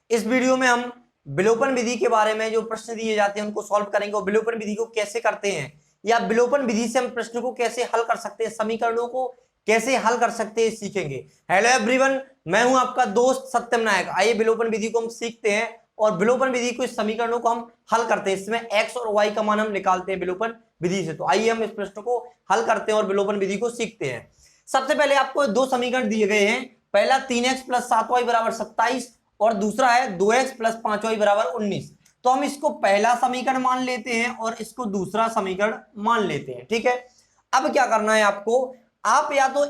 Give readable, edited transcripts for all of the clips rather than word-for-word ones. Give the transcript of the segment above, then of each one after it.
इस वीडियो में हम विलोपन विधि के बारे में जो प्रश्न दिए जाते हैं उनको सॉल्व करेंगे और विलोपन विधि को कैसे करते हैं या विलोपन विधि से हम प्रश्न को कैसे हल कर सकते हैं, समीकरणों को कैसे हल कर सकते हैं, सीखेंगे। हेलो एवरीवन, मैं हूं आपका दोस्त सत्यम नायक। आइए विलोपन विधि को हम सीखते हैं और विलोपन विधि को, इस समीकरणों को हम हल करते हैं। इसमें x और y का मान हम निकालते हैं विलोपन विधि से। तो आइए हम इस प्रश्न को हल करते हैं और विलोपन विधि को सीखते हैं। सबसे पहले आपको दो समीकरण दिए गए हैं। पहला 3x + 7y = 27 और दूसरा है 2x + 5y = 19। तो हम इसको पहला समीकरण मान लेते हैं और इसको दूसरा समीकरण मान लेते हैं। ठीक है, अब क्या करना है आपको, आप या तो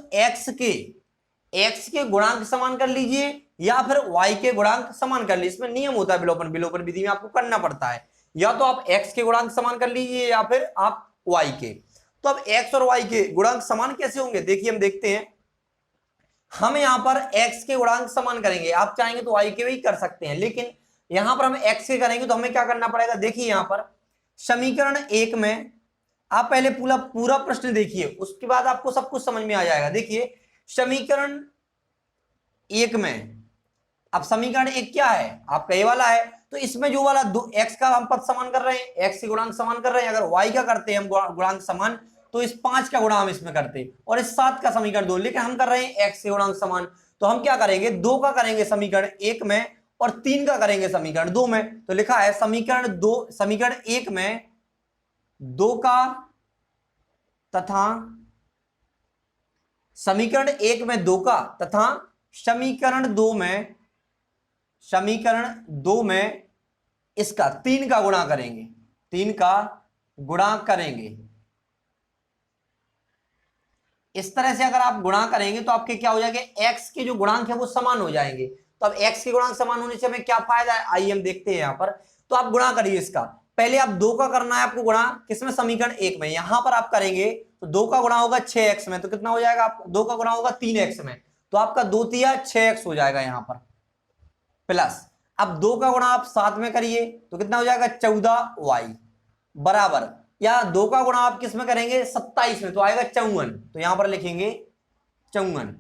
x के गुणांक समान कर लीजिए या फिर y के गुणांक समान कर लीजिए। इसमें नियम होता है विलोपन विधि में, आपको करना पड़ता है। या तो आप x के गुणांक समान कर लीजिए या फिर आप y के। तो अब x और y के गुणांक समान कैसे होंगे, देखिए हम देखते हैं। हम यहां पर x के गुणांक समान करेंगे, आप चाहेंगे तो y के भी कर सकते हैं, लेकिन यहां पर हम x के करेंगे तो हमें क्या करना पड़ेगा। देखिए यहां पर समीकरण 1 में आप पहले पूरा प्रश्न देखिए, उसके बाद आपको सब कुछ समझ में आ जाएगा। देखिए समीकरण 1 में, अब समीकरण 1 क्या है, आपका ये वाला है। तो इसमें जो वाला x का हम पद समान कर रहे हैं, x के गुणांक समान कर रहे हैं। अगर y का करते हैं हम गुणांक समान, तो इस 5 का गुणा हम इसमें करते हैं और इस 7 का समीकरण 2, लेकिन हम कर रहे हैं x के गुणांक समान। तो हम क्या करेंगे, 2 का करेंगे समीकरण 1 में और 3 का करेंगे समीकरण 2 में। तो लिखा है समीकरण 1 में 2 का तथा समीकरण 1 में 2 का तथा समीकरण 2 में इसका 3 का गुणा करेंगे, 3 का गुणा करेंगे। इस तरह से अगर आप गुणा करेंगे तो आपके क्या हो जाएंगे, x के जो गुणांक है वो समान हो जाएंगे। तो अब x के गुणांक समान होने से हमें क्या फायदा है, आइए हम देखते हैं। यहां पर तो आप गुणा करिए इसका, पहले आप 2 का करना है आपको गुणा, किसमें, समीकरण 1 में। यहां पर आप करेंगे तो 2 का गुणा होगा 6x में, तो कितना हो जाएगा, आप 2 का गुणा होगा 3x में, तो आपका 2 तिया 6x हो जाएगा यहां पर, प्लस अब 2 का गुणा आप 7 में करिए तो कितना हो जाएगा 14y बराबर, या 2 का गुणा आप किस में करेंगे 27 में, तो आएगा 54। तो यहां पर लिखेंगे 54।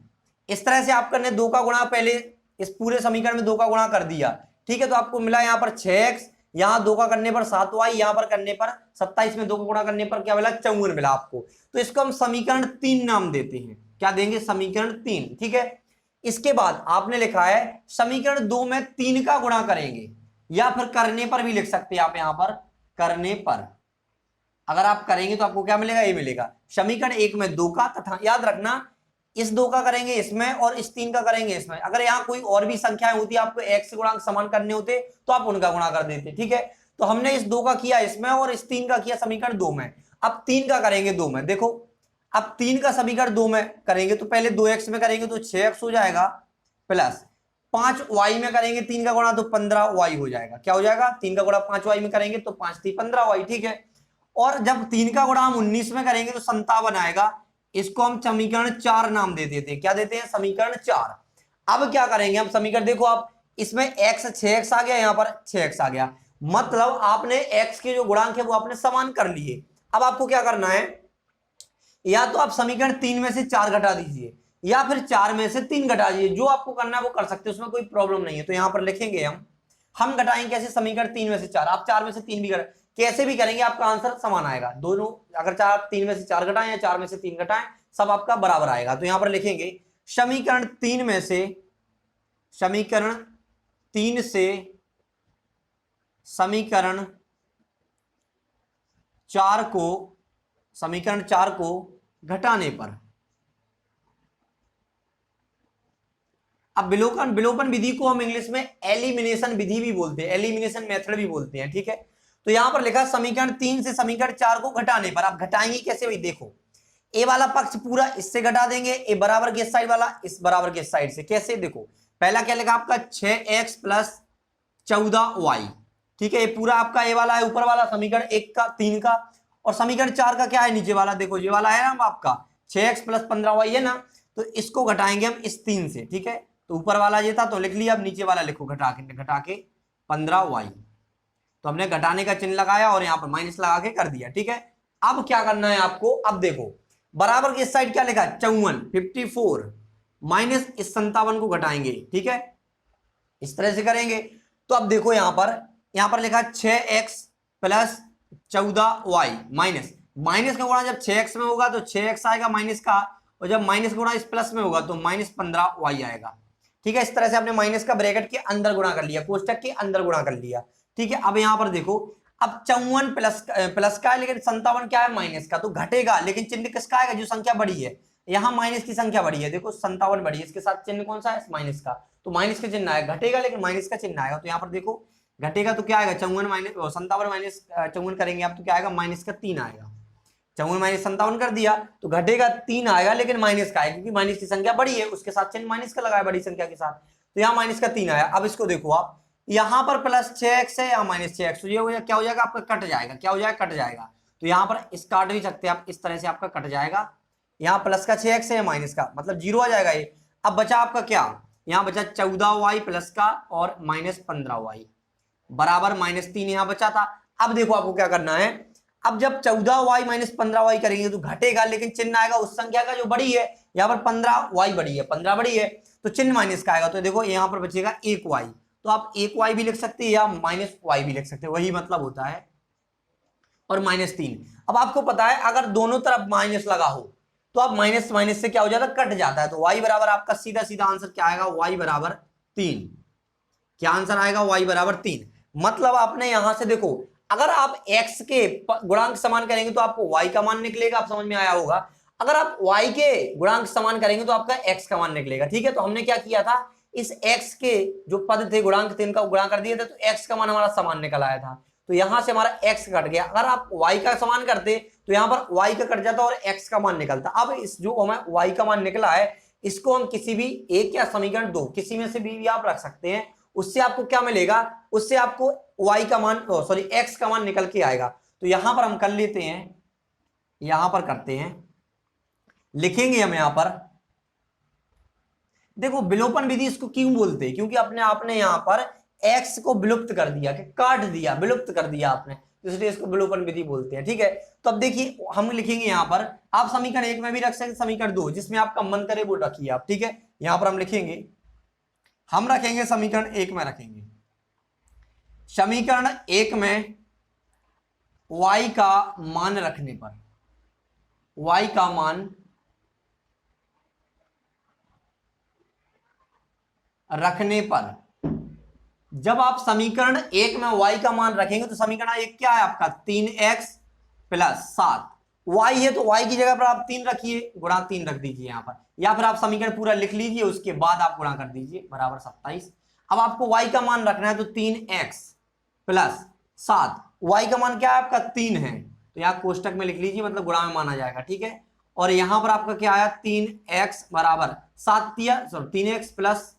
इस तरह से आप करने 2 का गुणा, पहले इस पूरे समीकरण में 2 का गुणा कर दिया, ठीक है। तो आपको मिला यहां पर 6x, यहां 2 का करने पर 7y, यहां पर करने पर 27 में 2 का गुणा करने पर क्या मिला, 54 मिला आपको। तो इसको हम समीकरण 3 नाम देते हैं। क्या देंगे, समीकरण 3, ठीक है। इसके बाद आपने लिखा है समीकरण 2 में 3 का गुणा करेंगे, या फिर करने पर भी लिख सकते हैं आप, यहां पर करने पर अगर आप करेंगे तो आपको क्या मिलेगा, ये मिलेगा समीकरण 1 में 2 का तथा, याद रखना इस 2 का करेंगे इसमें और इस 3 का करेंगे इसमें। अगर यहाँ कोई और भी संख्याएं होती, आपको x गुणांक समान करने होते तो आप उनका गुणा कर देते, ठीक है। तो हमने इस 2 का किया इसमें और इस 3 का किया समीकरण 2 में। अब 3 का करेंगे 2 में, देखो अब 3 का समीकरण 2 में करेंगे तो पहले 2x में करेंगे तो 6x हो जाएगा, प्लस 5y में करेंगे 3 का गुणा तो 15y हो जाएगा। क्या हो जाएगा, 3 का गुणा 5y में करेंगे तो 5 × 3 = 15y, ठीक है। और जब 3 का गुणा हम 19 में करेंगे तो 57 आएगा। इसको हम समीकरण 4 नाम दे देते हैं। क्या देते हैं, समीकरण 4। अब क्या करेंगे हम समीकरण, देखो आप इसमें x 6x आ गया, यहां पर 6x आ गया, मतलब आपने x के जो गुणांक है वो आपने समान कर लिए। अब आपको क्या करना है, या तो आप समीकरण 3 में से 4 घटा दीजिए या फिर 4 में से 3 घटा दीजिए, जो आपको करना है वो कर सकते हैं, उसमें कोई प्रॉब्लम नहीं है। तो यहां पर लिखेंगे हम घटाएंगे कैसे, समीकरण 3 में से 4, आप 4 में से 3 भी कैसे भी करेंगे आपका आंसर समान आएगा। दोनों अगर 3 में से 4 घटाएं या 4 में से 3 घटाएं, सब आपका बराबर आएगा। तो यहां पर लिखेंगे समीकरण 3 से समीकरण 4 को घटाने पर, अब विलोपन विधि को हम इंग्लिश में एलिमिनेशन विधि भी बोलते हैं, एलिमिनेशन मेथड भी बोलते हैं, ठीक है। तो यहां पर लिखा समीकरण 3 से समीकरण 4 को घटाने पर, आप घटाएंगे कैसे भाई, देखो ए वाला पक्ष पूरा इससे घटा देंगे, ए बराबर के साइड वाला इस बराबर के साइड से। कैसे, देखो पहला क्या लिखा आपका 6x + 14y, ठीक है। ये पूरा आपका ए वाला है, ऊपर वाला समीकरण 1 का 3 का, और समीकरण 4 का क्या है, नीचे वाला, देखो ये वाला है ना आपका 6x + 15y है ना, तो इसको घटाएंगे हम इस 3 से, ठीक है। तो ऊपर वाला ये था तो लिख लिया, अब नीचे वाला लिखो घटा के 15y। तो हमने घटाने का चिन्ह लगाया और यहाँ पर माइनस लगा के कर दिया, ठीक है। अब क्या करना है आपको, अब देखो बराबर की इस साइड क्या लिखा है 54 माइनस इस 57 को घटाएंगे, ठीक है। इस तरह से करेंगे तो अब देखो यहां पर लिखा 6x plus 14y minus, minus का गुणा जब 6x में होगा तो 6x आएगा माइनस का, और जब माइनस का गुणा इस प्लस में होगा तो माइनस 15y आएगा। ठीक है, इस तरह से आपने माइनस का ब्रैकेट के अंदर गुणा कर लिया, कोष्टक के अंदर गुणा कर लिया। ठीक है, अब यहां पर देखो, अब 54 प्लस का है लेकिन 57 क्या है, माइनस का, तो घटेगा, लेकिन चिन्ह किसका आएगा, जो संख्या बड़ी है। यहाँ माइनस की संख्या बड़ी है, देखो 57 बड़ी है, इसके साथ चिन्ह कौन सा है, माइनस का, तो माइनस का चिन्ह आएगा, घटेगा लेकिन माइनस का चिन्ह आएगा। तो यहाँ पर देखो घटेगा तो क्या आएगा, 54 माइनस 57 माइनस 54 करेंगे आप तो क्या आएगा, माइनस का 3 आएगा। 54 माइनस 57 कर दिया तो घटेगा 3 आएगा, लेकिन माइनस का आएगा क्योंकि माइनस की संख्या बड़ी है, उसके साथ चिन्ह माइनस का लगाया बड़ी संख्या के साथ, तो यहाँ माइनस का 3 आया। अब इसको देखो आप, यहाँ पर प्लस 6x है, यहाँ माइनस 6x, तो ये हो जाएगा, क्या हो जाएगा आपका, कट जाएगा, क्या हो जाएगा, कट जाएगा। तो यहाँ पर इस काट भी सकते हैं आप, इस तरह से आपका कट जाएगा, यहाँ प्लस का 6x है, माइनस का, मतलब 0 आ जाएगा ये। अब बचा आपका क्या, यहाँ बचा 14y प्लस का और माइनस 15y बराबर -3 यहाँ बचा था। अब देखो आपको क्या करना है, अब जब 14y माइनस 15y करेंगे तो घटेगा, लेकिन चिन्ह आएगा उस संख्या का जो बड़ी है, यहाँ पर 15y बड़ी है, 15 बड़ी है तो चिन्ह माइनस का आएगा, तो देखो यहाँ पर बचेगा 1y, तो आप 1y भी लिख सकते हैं या -y भी लिख सकते हैं, वही मतलब होता है, और -3। अब आपको पता है अगर दोनों तरफ माइनस लगा हो तो आप माइनस माइनस से क्या हो जाता है, कट जाता है, तो y बराबर आपका सीधा सीधा आंसर क्या आएगा, y बराबर 3। क्या आंसर आएगा, y बराबर 3। मतलब आपने यहां से देखो, अगर आप x के गुणांक समान करेंगे तो आपको y का मान निकलेगा, आप समझ में आया होगा। अगर आप y के गुणांक समान करेंगे तो आपका x का मान निकलेगा। ठीक है, तो हमने क्या किया था, इस x के जो पद थे गुणांक थे इनका गुणा कर दिए थे, तो x का मान हमारा समान निकल आया था, तो यहां से हमारा x कट गया। अगर आप y का समान करते तो यहां पर y का कट जाता और x का मान निकलता। अब इस जो हमें y का मान निकला है, इसको हम किसी भी एक या समीकरण दो किसी में से भी आप रख सकते हैं, उससे आपको क्या मिलेगा, उससे आपको y का मान सॉरी x का मान निकल के आएगा। तो यहां पर हम कर लेते हैं, यहां पर करते हैं, लिखेंगे हम यहां पर, देखो विलोपन विधि इसको क्यों बोलते हैं, क्योंकि आपने यहां पर x को विलुप्त कर दिया, कि काट दिया, विलुप्त कर दिया आपने, इसलिए इसको विलोपन विधि बोलते हैं। ठीक है, तो अब देखिए हम लिखेंगे यहां पर, आप समीकरण 1 में भी रख सकते, समीकरण 2 जिसमें आपका मन करे वो रखिए आप। ठीक है, यहां पर हम लिखेंगे, हम रखेंगे समीकरण 1 में रखेंगे, समीकरण 1 में y का मान रखने पर, y का मान रखने पर, जब आप समीकरण 1 में y का मान रखेंगे तो समीकरण 1 क्या है आपका, 3x प्लस 7, y है तो y की जगह पर आप 3 रखिए, गुणा 3 रख दीजिए यहां पर, या फिर आप समीकरण पूरा लिख लीजिए, उसके बाद आप गुणा कर दीजिए, बराबर 27। अब आपको y का मान रखना है तो 3x प्लस 7, y का मान क्या है आपका 3 है, तो यहाँ कोष्टक में लिख लीजिए, मतलब गुणा में माना जाएगा। ठीक है, और यहां पर आपका क्या आया, 3x बराबर 3x प्लस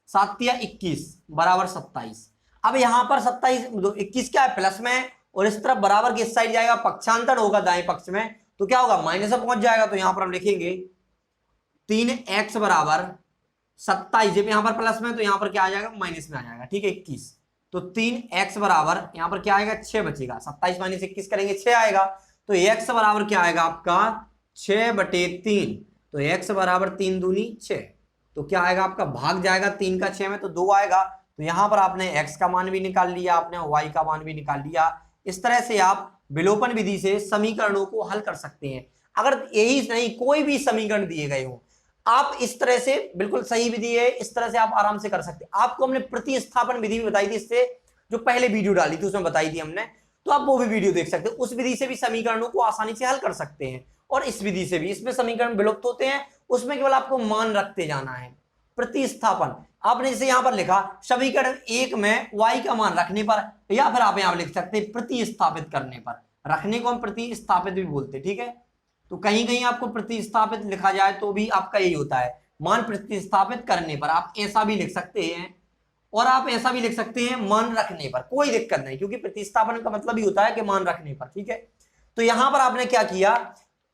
7 या 21 बराबर 27। अब यहां पर 21 क्या है, प्लस में, और इस तरफ बराबर की इस साइड जाएगा, पक्षांतर होगा दाएं पक्ष में, तो क्या होगा, माइनस में पहुंच जाएगा। तो यहां पर हम लिखेंगे 3x बराबर 27, जब यहां पर प्लस में तो यहां पर क्या आ जाएगा, माइनस में आ जाएगा। ठीक है, 21, तो 3x बराबर यहां पर क्या आएगा, 6 बचेगा, 27 माइनस 21 करेंगे 6 आएगा, तो x बराबर क्या आएगा आपका 6/3, तो x बराबर 3 दूनी 6, तो क्या आएगा आपका, भाग जाएगा 3 का 6 में तो 2 आएगा। तो यहां पर आपने x का मान भी निकाल लिया, आपने y का मान भी निकाल लिया। इस तरह से आप विलोपन विधि से समीकरणों को हल कर सकते हैं। अगर यही नहीं कोई भी समीकरण दिए गए हो, आप इस तरह से, बिल्कुल सही विधि है, इस तरह से आप आराम से कर सकते हैं। आपको हमने प्रतिस्थापन विधि भी बताई थी, इससे जो पहले वीडियो डाली थी उसमें बताई थी हमने, तो आप वो भी वीडियो देख सकते हैं। उस विधि से भी समीकरणों को आसानी से हल कर सकते हैं, और इस विधि से भी, इसमें समीकरण विलुप्त होते हैं, उसमें केवल आपको मान रखते जाना है। प्रतिस्थापन आपने जैसे यहां पर लिखा, समीकरण 1 में y का मान रखने पर, या फिर आप यहां लिख सकते हैं प्रतिस्थापित करने पर, रखने को हम प्रतिस्थापित भी बोलते हैं। ठीक है, तो कहीं कहीं आपको प्रतिस्थापित लिखा जाए तो भी आपका यही होता है, मान प्रतिस्थापित करने पर। आप ऐसा भी लिख सकते हैं और आप ऐसा भी लिख सकते हैं मान रखने पर, कोई दिक्कत नहीं, क्योंकि प्रतिस्थापन का मतलब ही होता है कि मान रखने पर। ठीक है, तो यहां पर आपने क्या किया,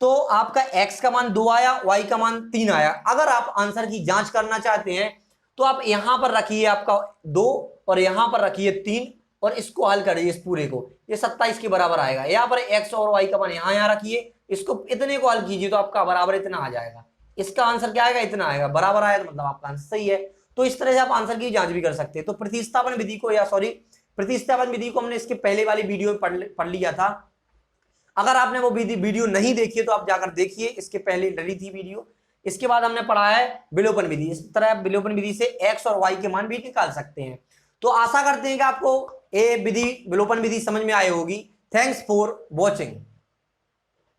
तो आपका x का मान 2 आया, y का मान 3 आया। अगर आप आंसर की जांच करना चाहते हैं तो आप यहां पर रखिए आपका 2 और यहां पर रखिए 3 और इसको हल करिए, इस पूरे को, ये 27 के बराबर आएगा। यहां पर x और y का मान यहां रखिए, इसको इतने को हल कीजिए तो आपका बराबर इतना आ जाएगा। इसका आंसर क्या आएगा, इतना आएगा, बराबर आया तो मतलब आपका आंसर सही है। तो इस तरह से आप आंसर की जांच भी कर सकते हैं। तो प्रतिस्थापन विधि को, या सॉरी प्रतिस्थापन विधि को हमने इसके पहले वाली वीडियो में पढ़ लिया था। अगर आपने वो वीडियो नहीं देखी है तो आप जाकर देखिए, इसके पहले डली थी वीडियो। इसके बाद हमने पढ़ा है विलोपन विधि। इस तरह विलोपन विधि से एक्स और वाई के मान भी निकाल सकते हैं। तो आशा करते हैं कि आपको ये विधि, विलोपन विधि समझ में आई होगी। Thanks for watching.